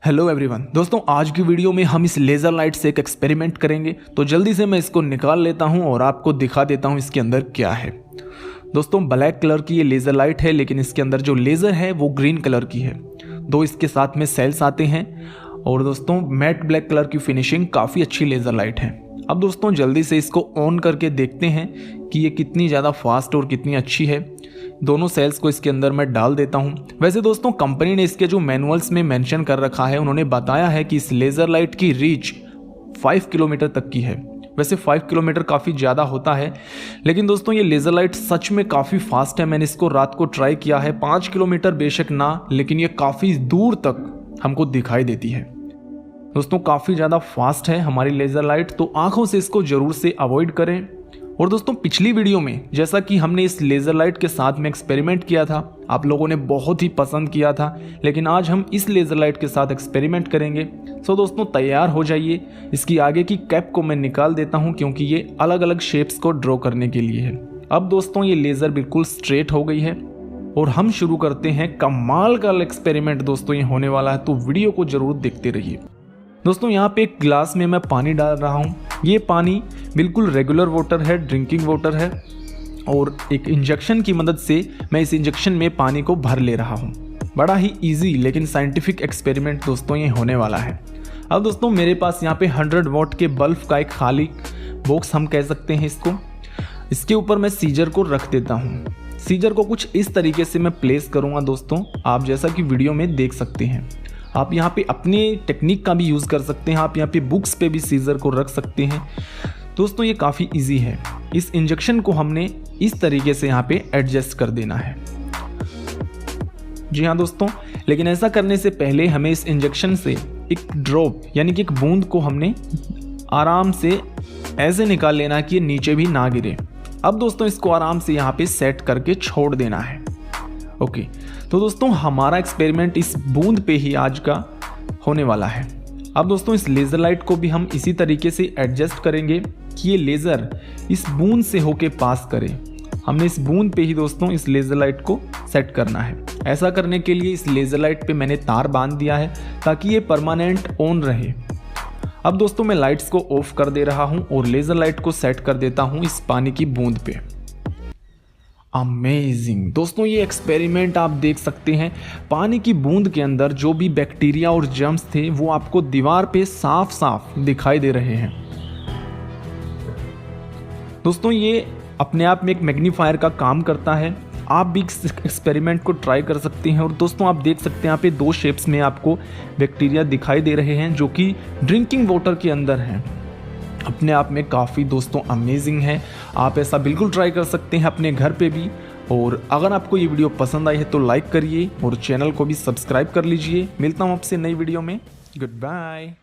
Hello everyone दोस्तों, आज की वीडियो में हम इस लेज़र लाइट से एक एक्सपेरिमेंट करेंगे। तो जल्दी से मैं इसको निकाल लेता हूं और आपको दिखा देता हूं इसके अंदर क्या है। दोस्तों ब्लैक कलर की ये लेज़र लाइट है, लेकिन इसके अंदर जो लेज़र है वो ग्रीन कलर की है। दो इसके साथ में सेल्स आते हैं और दोस्तों मैट ब्लैक कलर की फिनिशिंग, काफ़ी अच्छी लेज़र लाइट है। अब दोस्तों जल्दी से इसको ऑन करके देखते हैं कि ये कितनी ज़्यादा फास्ट और कितनी अच्छी है। दोनों सेल्स को इसके अंदर मैं डाल देता हूं। वैसे दोस्तों कंपनी ने इसके जो मैनुअल्स में मेंशन कर रखा है, उन्होंने बताया है कि इस लेज़र लाइट की रीच 5 किलोमीटर तक की है। वैसे 5 किलोमीटर काफ़ी ज़्यादा होता है, लेकिन दोस्तों ये लेज़र लाइट सच में काफ़ी फास्ट है। मैंने इसको रात को ट्राई किया है। 5 किलोमीटर बेशक ना, लेकिन ये काफ़ी दूर तक हमको दिखाई देती है। दोस्तों काफ़ी ज़्यादा फास्ट है हमारी लेज़र लाइट, तो आंखों से इसको ज़रूर से अवॉइड करें। और दोस्तों पिछली वीडियो में जैसा कि हमने इस लेज़र लाइट के साथ में एक्सपेरिमेंट किया था, आप लोगों ने बहुत ही पसंद किया था, लेकिन आज हम इस लेज़र लाइट के साथ एक्सपेरिमेंट करेंगे। सो दोस्तों तैयार हो जाइए। इसकी आगे की कैप को मैं निकाल देता हूं, क्योंकि ये अलग अलग शेप्स को ड्रॉ करने के लिए है। अब दोस्तों ये लेज़र बिल्कुल स्ट्रेट हो गई है और हम शुरू करते हैं। कमाल का एक्सपेरिमेंट दोस्तों ये होने वाला है, तो वीडियो को ज़रूर देखते रहिए। दोस्तों यहाँ पे एक गिलास में मैं पानी डाल रहा हूँ। ये पानी बिल्कुल रेगुलर वाटर है, ड्रिंकिंग वाटर है, और एक इंजेक्शन की मदद से मैं इस इंजेक्शन में पानी को भर ले रहा हूँ। बड़ा ही इजी लेकिन साइंटिफिक एक्सपेरिमेंट दोस्तों ये होने वाला है। अब दोस्तों मेरे पास यहाँ पे 100 वॉट के बल्ब का एक खाली बॉक्स हम कह सकते हैं इसको। इसके ऊपर मैं सीजर को रख देता हूँ। सीजर को कुछ इस तरीके से मैं प्लेस करूँगा दोस्तों, आप जैसा कि वीडियो में देख सकते हैं। आप यहाँ पे अपने टेक्निक का भी यूज़ कर सकते हैं। आप यहाँ पे बुक्स पे भी सीजर को रख सकते हैं। दोस्तों ये काफ़ी इजी है। इस इंजेक्शन को हमने इस तरीके से यहाँ पे एडजस्ट कर देना है। जी हाँ दोस्तों, लेकिन ऐसा करने से पहले हमें इस इंजेक्शन से एक ड्रॉप यानी कि एक बूंद को हमने आराम से ऐसे निकाल लेना कि ये नीचे भी ना गिरे। अब दोस्तों इसको आराम से यहाँ पे सेट करके छोड़ देना है। ओके, तो दोस्तों हमारा एक्सपेरिमेंट इस बूंद पे ही आज का होने वाला है। अब दोस्तों इस लेज़र लाइट को भी हम इसी तरीके से एडजस्ट करेंगे कि ये लेज़र इस बूंद से होके पास करे। हमने इस बूंद पे ही दोस्तों इस लेज़र लाइट को सेट करना है। ऐसा करने के लिए इस लेज़र लाइट पे मैंने तार बांध दिया है ताकि ये परमानेंट ऑन रहे। अब दोस्तों मैं लाइट्स को ऑफ कर दे रहा हूँ और लेज़र लाइट को सेट कर देता हूँ इस पानी की बूंद पे। अमेजिंग दोस्तों, ये एक्सपेरिमेंट आप देख सकते हैं। पानी की बूंद के अंदर जो भी बैक्टीरिया और जर्म्स थे वो आपको दीवार पे साफ साफ दिखाई दे रहे हैं। दोस्तों ये अपने आप में एक मैग्नीफायर का काम करता है। आप भी इस एक्सपेरिमेंट को ट्राई कर सकते हैं। और दोस्तों आप देख सकते हैं यहाँ पे दो शेप्स में आपको बैक्टीरिया दिखाई दे रहे हैं, जो कि ड्रिंकिंग वाटर के अंदर हैं। अपने आप में काफ़ी दोस्तों अमेजिंग है। आप ऐसा बिल्कुल ट्राई कर सकते हैं अपने घर पे भी। और अगर आपको ये वीडियो पसंद आई है तो लाइक करिए और चैनल को भी सब्सक्राइब कर लीजिए। मिलता हूँ आपसे नई वीडियो में। Good bye.